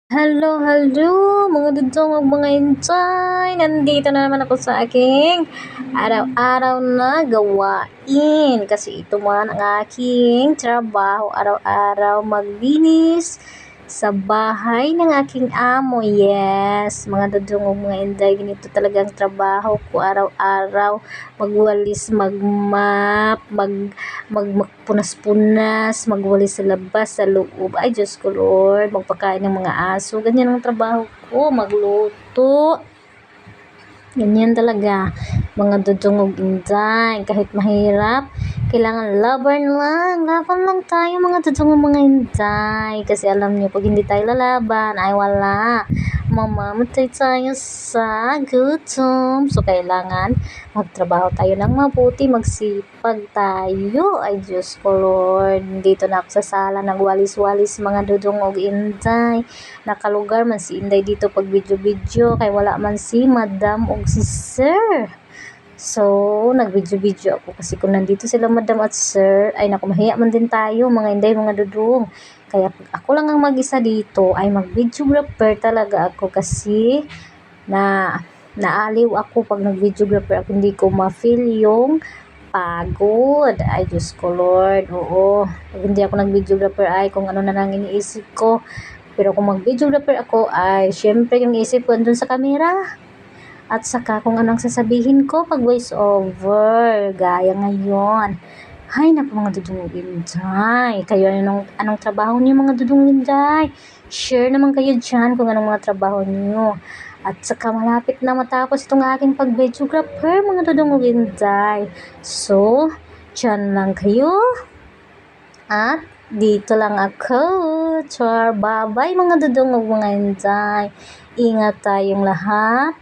Hello, hello mga dudong ug mga inday. Nandito na naman ako sa aking araw-araw na gawain. Kasi ito man ang aking trabaho araw-araw, maglinis sa bahay ng aking amo. Yes, mga dudong ug mga inday, ganito talagang trabaho ko araw-araw. Magwalis, magmap, magpunas-punas, magwalis sa labas, sa loob. Ay, Diyos ko Lord, magpakain ng mga aso. Ganyan ang trabaho ko, magluto. Ganyan talaga, mga dudong ug inday. Kahit mahirap, kailangan laban lang tayo mga dudong ug mga inday. Kasi alam niyo, pag hindi tayo lalaban, ay wala. Mamamatay tayo sa gutom. So, kailangan magtrabaho tayo ng mabuti, magsipag tayo. Ay, Diyos ko Lord. Dito na ako sa sala, nagwalis-walis mga dudong ug inday. Nakalugar man si inday dito pag video-video, kay wala man si madam ug si sir. So, nag-video-video ako kasi kung nandito sila madam at sir, ay naku, mahiya man din tayo mga inday, mga dudong. Kaya pag ako lang ang mag-isa dito, ay mag-videographer talaga ako kasi naaliw ako pag nag-videographer ako, hindi ko ma-feel yung pagod. Ay, Diyos ko Lord, oo. Pag hindi ako nag-videographer, ay kung ano na lang iniisip ko. Pero kung mag-videographer ako, ay syempre yung isip ko andun sa camera. At saka kung anong sasabihin ko pag voice over, gaya ngayon. Hay naku mga dudong inday. Kayo anong trabaho niyo mga dudong inday? Share naman kayo dyan kung anong mga trabaho niyo. At saka malapit na matapos itong aking pag-videographer mga dudong inday. So, dyan lang kayo. At dito lang ako. Char, bye-bye mga dudong ug mga inday. Ingat tayong lahat.